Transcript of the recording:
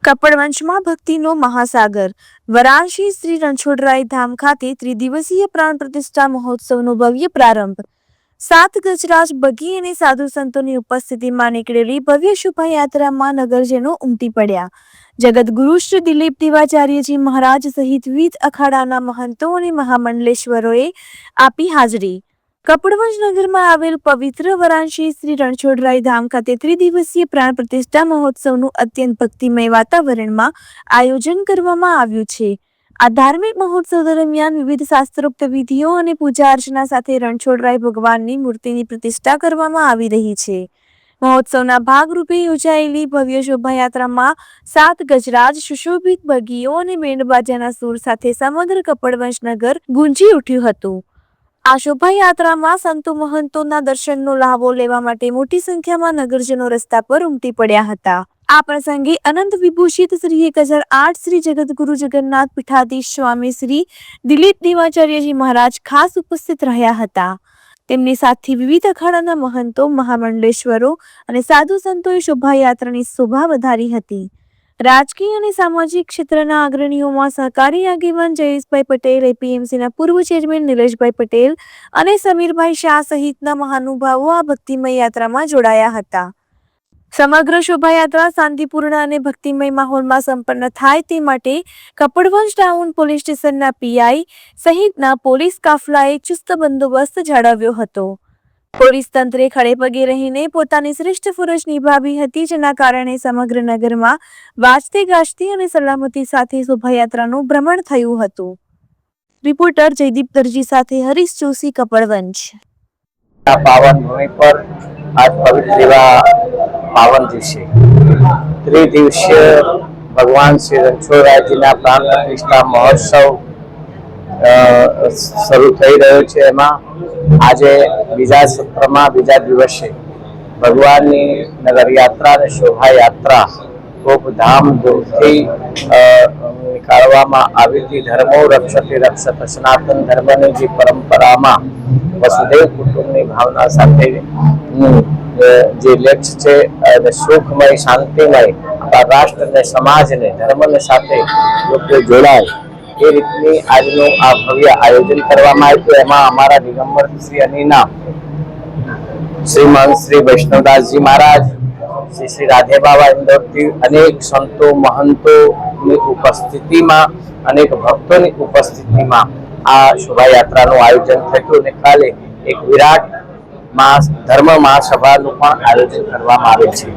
કપડવંશમાં ભક્તિનો મહાસાગર વારાણસી શ્રી રણછોડરાય ધામ ખાતે ત્રિદિવસીય પ્રાણ પ્રતિષ્ઠા મહોત્સવનો ભવ્ય પ્રારંભ 7 ગજરાજ બગી અને સાધુ સંતોની ઉપસ્થિતિમાં નીકળેલી ભવ્ય શોભાયાત્રામાં નગરજનો ઉમટી પડ્યા. જગતગુરુ શ્રી દિલીપ દેવાચાર્યજી મહારાજ સહિત વિવિધ અખાડાના મહંતો અને મહામંડલેશ્વરોએ આપી હાજરી. કપડવંજ નગરમાં આવેલ પવિત્ર વારાણસી શ્રી રણછોડરાય ધામ ખાતે ત્રિદિવસીય પ્રાણ પ્રતિષ્ઠા મહોત્સવનું અત્યંત ભક્તિમય વાતાવરણમાં આયોજન કરવામાં આવ્યું છે. આ ધાર્મિક મહોત્સવ દરમિયાન વિવિધ શાસ્ત્રોક્ત વિધિઓ અને પૂજા અર્ચના સાથે રણછોડરાય ભગવાનની મૂર્તિની પ્રતિષ્ઠા કરવામાં આવી રહી છે. મહોત્સવના ભાગરૂપે યોજાયેલી ભવ્ય શોભાયાત્રામાં 7 ગજરાજ સુશોભિત બગીઓ અને બેન્ડબાજાના સૂર સાથે સમગ્ર કપડવંજ નગર ગુંજી ઉઠ્યું હતું. આ શોભાયાત્રામાં સંતો મહંતોના દર્શનનો લાભો લેવા માટે મોટી સંખ્યામાં નગરજનો રસ્તા પર ઉમટી પડ્યા હતા. આ પ્રસંગે અનંત વિભૂષિત શ્રી 1008 શ્રી જગતગુરુ જગન્નાથ પીઠાધીશ સ્વામી શ્રી દિલીપ દેવાચાર્યજી મહારાજ ખાસ ઉપસ્થિત રહ્યા હતા. તેમની સાથે વિવિધ અખાડાના મહંતો, મહામંડલેશ્વરો અને સાધુ સંતોએ શોભાયાત્રાની શોભા વધારી હતી. રાજકીય અને સામાજિક ક્ષેત્રના અગ્રણીઓમાં સહકારી આગેવાન જયેશભાઈ પટેલ, એપીએમસીના પૂર્વ ચેરમેન નિલેશભાઈ પટેલ અને સમીરભાઈ શાહ સહિતના મહાનુભાવો આ ભક્તિમય યાત્રામાં જોડાયા હતા. સમગ્ર શોભાયાત્રા શાંતિપૂર્ણ અને ભક્તિમય માહોલમાં સંપન્ન થાય તે માટે કપડવંજ ટાઉન પોલીસ સ્ટેશનના પીઆઈ સહિતના પોલીસ કાફલાએ ચુસ્ત બંદોબસ્ત જાળવ્યો હતો. પોલીસ તંત્રે ખડેપગે રહીને પોતાની શ્રેષ્ઠ ફરજ નિભાવી હતી, જેના કારણે સમગ્ર નગરમાં વાજતે ગાજતે અને સલામતી સાથે શોભાયાત્રાનું ભ્રમણ થયું હતું. રિપોર્ટર જયદીપ દરજી સાથે હરીશ જોશી, કપડવંજ. पावन भूमि पर आज पवित्र एवं पावन दिवसे त्रिदिवसीय भगवान श्री रणछोडराय जी ना प्राण प्रतिष्ठा महोत्सव શરૂ થઈ રહ્યો છે. એમાં આજે બીજા સત્રમાં બીજા દિવસે ભગવાનની નગર યાત્રા અને શોભાયાત્રા ખૂબ ધામધૂમથી નીકાળવામાં આવી હતી. ધર્મો રક્ષતે રક્ષત સનાતન ધર્મની જે પરંપરામાં વસુદેવ કુટુંબની ભાવના સાથે જે લક્ષ્ય છે અને સુખમય શાંતિમય આપણા રાષ્ટ્ર અને સમાજને ધર્મને સાથે લોકો જોડાય એ રીતની આજનું આ ભવ્ય આયોજન કરવામાં આવ્યું. એમાં અમારા દિગંબર શ્રી અનિના શ્રીમંત શ્રી વૈષ્ણવદાસજી મહારાજ, શ્રી શ્રી રાધે બાબા ઇન્દોરથી અનેક સંતો મહંતોની ઉપસ્થિતિમાં, અનેક ભક્તોની ઉપસ્થિતિમાં આ શોભાયાત્રાનું આયોજન થયું અને કાલે એક વિરાટ ધર્મ મહાસભાનું પણ આયોજન કરવામાં આવે છે.